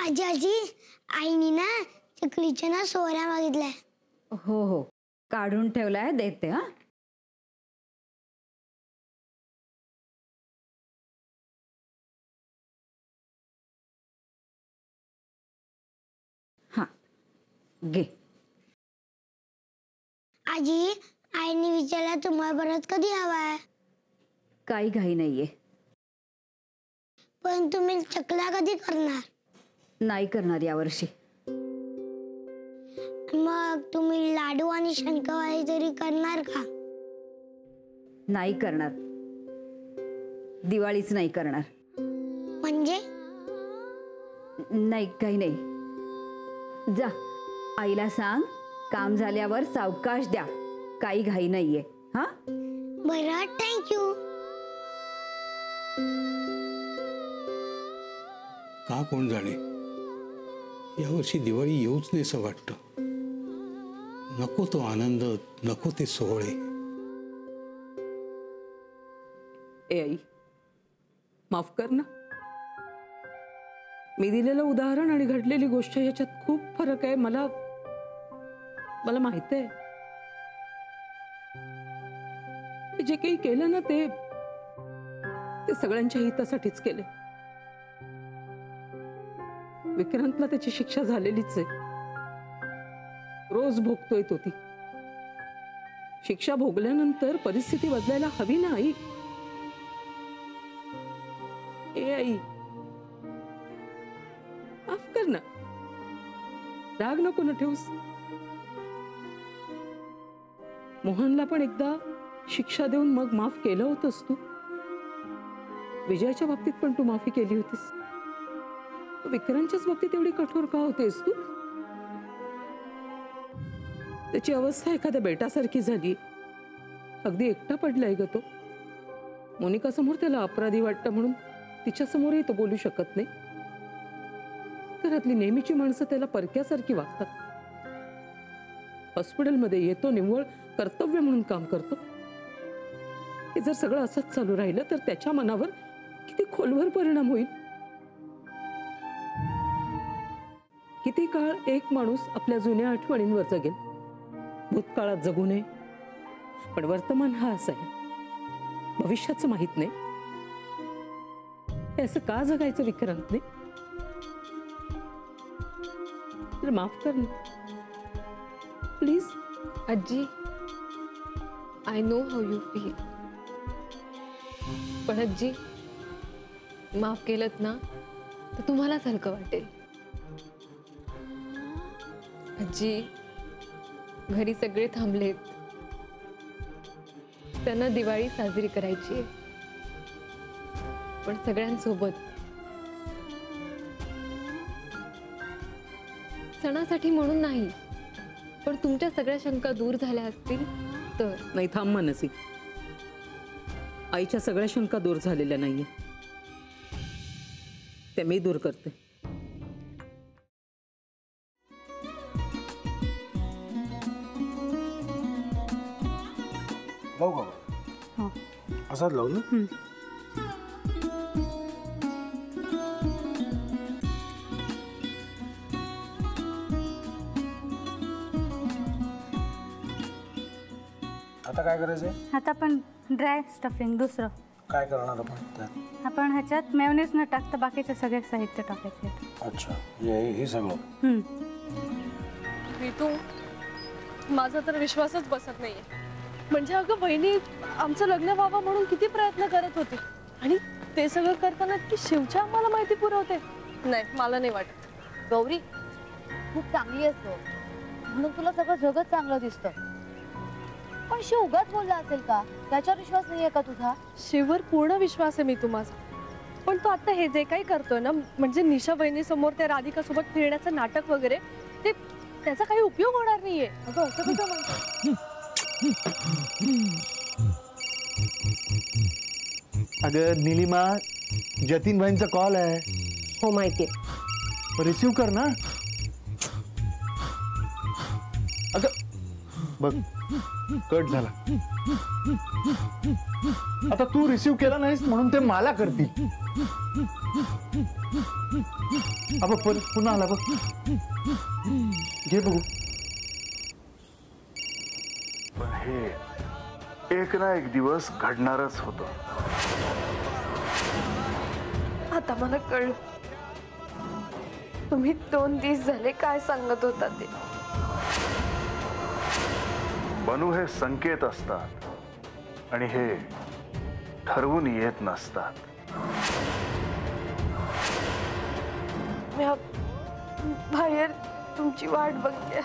आजी आजी आईनी ना चकलीच्या ना सोहऱ्या मागितल्या। हो हो काढून ठेवलाय देते। हा हा घे। आजी आईने विचारला तुम्हाला परत कधी हवाय? काही घाई नाहीये। पण तुम्ही चकल्या कधी करणार? नाही करणार यावर्षी। मग तुम्ही लाडू आणि शंकरपाळी तरी करणार का? नाही करणार, दिवाळीच नाही करणार। म्हणजे? नाही काही नाही। जा आईला सांग काम झाल्यावर सावकाश द्या, काही घाई नाहीये। हा बरं थँक्यू। का कोण जाणे यावर्षी दिवाळी येऊच नाही असं वाटतं। नको तो आनंद, नको ते सोहळे। ए आई माफ कर ना, मी दिलेलं उदाहरण आणि घडलेली गोष्ट याच्यात खूप फरक आहे। मला माहित आहे जे काही केलं ना ते सगळ्यांच्या हितासाठीच केले। विक्रांतला त्याची शिक्षा झालेलीच आहे, रोज भोगतोय तो ती। शिक्षा भोगल्यानंतर परिस्थिती बदलायला हवी ना आई। ए आई माफ कर ना, राग नको ना ठेवूस। मोहनला पण एकदा शिक्षा देऊन मग माफ केलं होतंस तू। विजयाच्या बाबतीत पण तू माफी केली होतीस, विक्रांतच्याच बाबतीत एवढी कठोर का होतेस तू? त्याची अवस्था एखाद्या बेटासारखी झाली, अगदी एकटा पडलाय ग तो। मोनिका समोर त्याला अपराधी वाटतं म्हणून तिच्या समोरही तो बोलू शकत नाही। घरातली नेहमीची माणसं त्याला परक्यासारखी वागतात। हॉस्पिटलमध्ये येतो, निव्वळ कर्तव्य म्हणून काम करतो। हे जर सगळं असंच चालू राहिलं तर त्याच्या मनावर किती खोलवर परिणाम होईल। किती काळ एक माणूस आपल्या जुन्या आठवणींवर जगेल? भूतकाळात जगू नये, पण वर्तमान हा असं आहे, भविष्याचं माहित नाही। हे असं का जगायचं विक्रांतने? तर माफ कर ना प्लीज। आजी I know how you feel, पण आजी माफ केलत ना तर तुम्हालाच हलकं वाटेल। आजी घरी सगळे थांबलेत, त्यांना दिवाळी साजरी करायची आहे, पण सगळ्यांसोबत। सणासाठी म्हणून नाही, पण तुमच्या सगळ्या शंका दूर झाल्या असतील तर। नाही थांब मनसी, आईच्या सगळ्या शंका दूर झालेल्या नाहीये, त्या मी दूर करते। लावू का? असाच लावू ना? आता काय करायचंय? आता आपण ड्राय स्टफिंग दुसरं काय करणार आपण त्यात? आपण ह्याच्यात मेयोनीज न टाकता बाकीचे सगळे साहित्य टाकायचे। अच्छा हे सगळं? ऋतू माझा तर विश्वासच बसत नाहीये। म्हणजे अगं बहिणी आमचं लग्न व्हावं म्हणून किती प्रयत्न करत होती, आणि ते सगळं करताना ती शिवच्या आम्हाला माहिती पुरवते। नाही मला नाही वाटत। गौरी खूप चांगली असतो म्हणून तुला सगळं जगत चांगलं दिसतं, पण शिव उगाच बोलला असेल का? त्याच्यावर विश्वास नाहीये का तुझा? शिववर पूर्ण विश्वास आहे मी तुम्हाला, पण तो आता हे जे काही करतोय ना, म्हणजे निशा बहिणी समोर त्या राधिका सोबत फिरण्याचं नाटक वगैरे, ते त्याचा काही उपयोग होणार नाहीये। अगं असं कसं म्हणतो? अगं नीलिमा, जतीन भाईंचा कॉल आहे। हो माहितीये, रिसीव कर ना। अगं बघ कट झाला. आता तू रिसीव्ह केला नाहीस म्हणून ते मला करतील. अब परत पुन्हा आला बघ. घे बघू. पण हे एक ना एक दिवस घडणारच होतं. आता मला कळलं तुम्ही 2 दिवस झाले काय सांगत होता ते. बनू हे संकेत असतात आणि हे ठरवून येत नसतात. मी बाहेर तुमची वाट बघते.